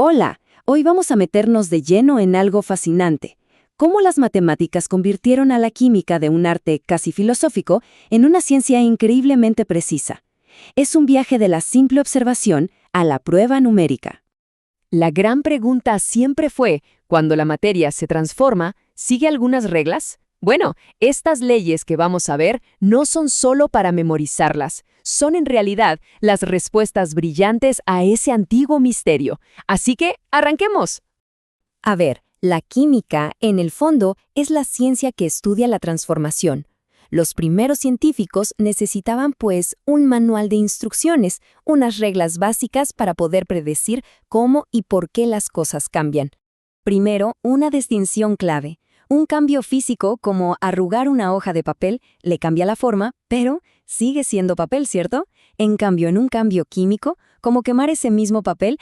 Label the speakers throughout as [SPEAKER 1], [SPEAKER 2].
[SPEAKER 1] Hola, hoy vamos a meternos de lleno en algo fascinante. Cómo las matemáticas convirtieron a la química de un arte casi filosófico en una ciencia increíblemente precisa. Es un viaje de la simple observación a la prueba numérica.
[SPEAKER 2] La gran pregunta siempre fue, cuando la materia se transforma, ¿sigue algunas reglas? Bueno, estas leyes que vamos a ver no son solo para memorizarlas, son en realidad las respuestas brillantes a ese antiguo misterio. Así que, ¡arranquemos!
[SPEAKER 1] A ver, la química, en el fondo, es la ciencia que estudia la transformación. Los primeros científicos necesitaban, pues, un manual de instrucciones, unas reglas básicas para poder predecir cómo y por qué las cosas cambian. Primero, una distinción clave. Un cambio físico, como arrugar una hoja de papel, le cambia la forma, pero sigue siendo papel, ¿cierto? En cambio, en un cambio químico, como quemar ese mismo papel,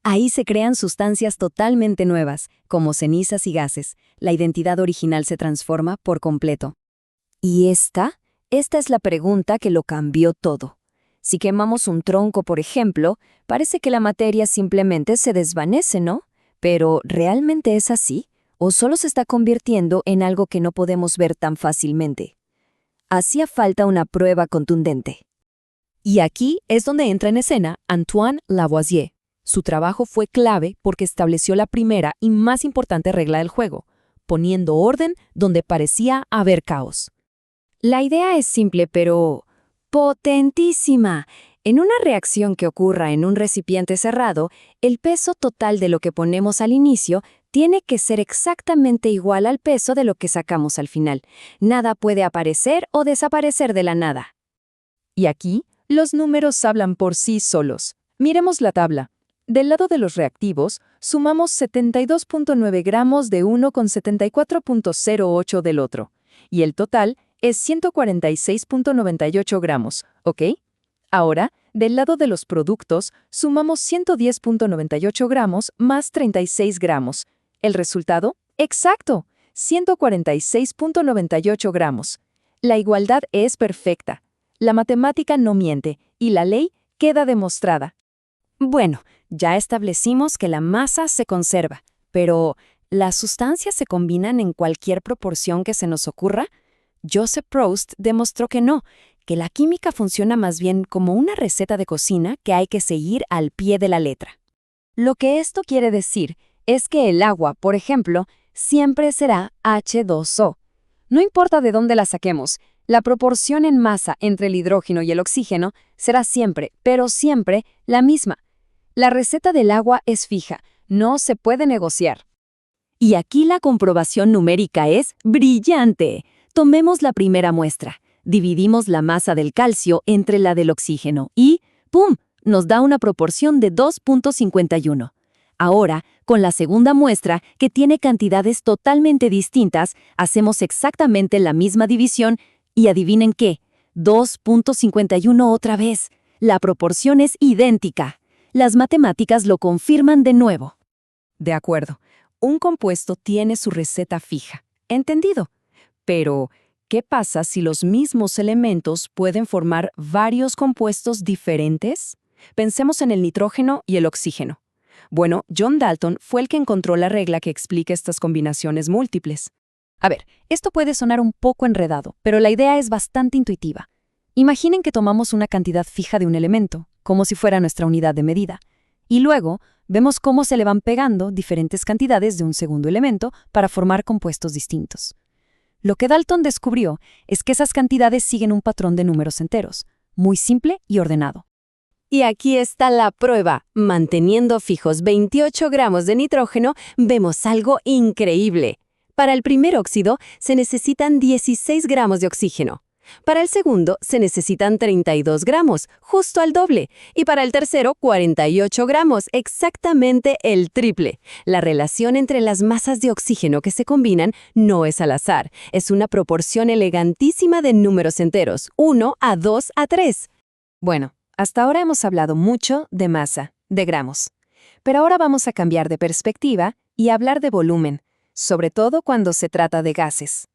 [SPEAKER 1] ahí se crean sustancias totalmente nuevas, como cenizas y gases. La identidad original se transforma por completo. ¿Y esta? Esta es la pregunta que lo cambió todo. Si quemamos un tronco, por ejemplo, parece que la materia simplemente se desvanece, ¿no? Pero, ¿realmente es así? ¿O solo se está convirtiendo en algo que no podemos ver tan fácilmente? Hacía falta una prueba contundente.
[SPEAKER 2] Y aquí es donde entra en escena Antoine Lavoisier. Su trabajo fue clave porque estableció la primera y más importante regla del juego, poniendo orden donde parecía haber caos.
[SPEAKER 1] La idea es simple, pero potentísima. En una reacción que ocurra en un recipiente cerrado, el peso total de lo que ponemos al inicio tiene que ser exactamente igual al peso de lo que sacamos al final. Nada puede aparecer o desaparecer de la nada.
[SPEAKER 2] Y aquí, los números hablan por sí solos. Miremos la tabla. Del lado de los reactivos, sumamos 72.9 gramos de uno con 74.08 del otro. Y el total es 146.98 gramos, ¿ok? Ahora, del lado de los productos, sumamos 110.98 gramos más 36 gramos. ¿El resultado? ¡Exacto! 146.98 gramos. La igualdad es perfecta. La matemática no miente y la ley queda demostrada.
[SPEAKER 1] Bueno, ya establecimos que la masa se conserva, pero ¿las sustancias se combinan en cualquier proporción que se nos ocurra? Joseph Proust demostró que no, que la química funciona más bien como una receta de cocina que hay que seguir al pie de la letra. Lo que esto quiere decir es que el agua, por ejemplo, siempre será H2O. No importa de dónde la saquemos, la proporción en masa entre el hidrógeno y el oxígeno será siempre, pero siempre, la misma. La receta del agua es fija, no se puede negociar. Y aquí la comprobación numérica es brillante. Tomemos la primera muestra. Dividimos la masa del calcio entre la del oxígeno y ¡pum!, nos da una proporción de 2.51. Ahora, con la segunda muestra, que tiene cantidades totalmente distintas, hacemos exactamente la misma división y ¿adivinen qué? 2.51 otra vez. La proporción es idéntica. Las matemáticas lo confirman de nuevo.
[SPEAKER 2] De acuerdo, un compuesto tiene su receta fija. ¿Entendido? Pero, ¿qué pasa si los mismos elementos pueden formar varios compuestos diferentes? Pensemos en el nitrógeno y el oxígeno. Bueno, John Dalton fue el que encontró la regla que explica estas combinaciones múltiples. A ver, esto puede sonar un poco enredado, pero la idea es bastante intuitiva. Imaginen que tomamos una cantidad fija de un elemento, como si fuera nuestra unidad de medida, y luego vemos cómo se le van pegando diferentes cantidades de un segundo elemento para formar compuestos distintos. Lo que Dalton descubrió es que esas cantidades siguen un patrón de números enteros, muy simple y ordenado.
[SPEAKER 1] Y aquí está la prueba. Manteniendo fijos 28 gramos de nitrógeno, vemos algo increíble. Para el primer óxido se necesitan 16 gramos de oxígeno. Para el segundo se necesitan 32 gramos, justo al doble. Y para el tercero, 48 gramos, exactamente el triple. La relación entre las masas de oxígeno que se combinan no es al azar. Es una proporción elegantísima de números enteros, 1 a 2 a 3. Bueno, hasta ahora hemos hablado mucho de masa, de gramos. Pero ahora vamos a cambiar de perspectiva y hablar de volumen, sobre todo cuando se trata de gases.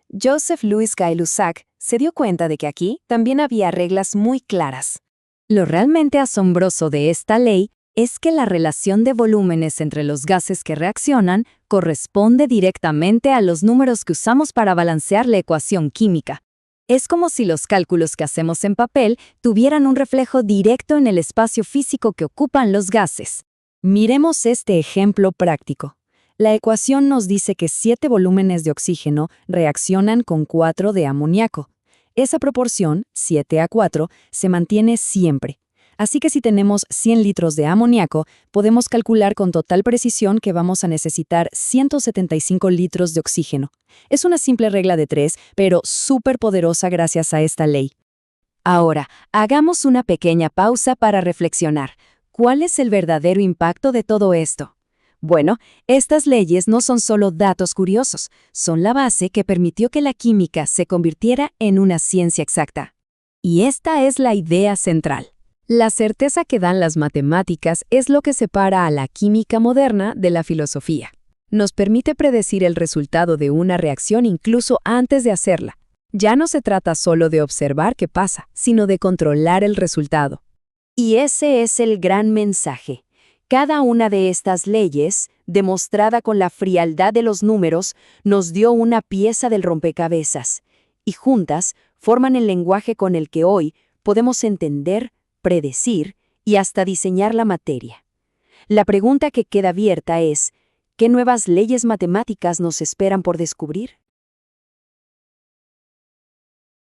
[SPEAKER 1] Joseph Louis Gay-Lussac se dio cuenta de que aquí también había reglas muy claras. Lo realmente asombroso de esta ley
[SPEAKER 2] Es que la relación de volúmenes entre los gases que reaccionan corresponde directamente a los números que usamos para balancear la ecuación química. Es como si los cálculos que hacemos en papel tuvieran un reflejo directo en el espacio físico que ocupan los gases. Miremos este ejemplo práctico. La ecuación nos dice que 7 volúmenes de oxígeno reaccionan con 4 de amoníaco. Esa proporción, 7:4, se mantiene siempre. Así que si tenemos 100 litros de amoníaco, podemos calcular con total precisión que vamos a necesitar 175 litros de oxígeno. Es una simple regla de 3, pero súper poderosa gracias a esta ley. Ahora, hagamos una pequeña pausa para reflexionar. ¿Cuál es el verdadero impacto de todo esto? Bueno, estas leyes no son solo datos curiosos, son la base que permitió que la química se convirtiera en una ciencia exacta. Y esta es la idea central. La certeza que dan las matemáticas es lo que separa a la química moderna de la filosofía. Nos permite predecir el resultado de una reacción incluso antes de hacerla. Ya no se trata solo de observar qué pasa, sino de controlar el resultado.
[SPEAKER 1] Y ese es el gran mensaje. Cada una de estas leyes, demostrada con la frialdad de los números, nos dio una pieza del rompecabezas, y juntas forman el lenguaje con el que hoy podemos entender, predecir y hasta diseñar la materia. La pregunta que queda abierta es, ¿qué nuevas leyes matemáticas nos esperan por descubrir?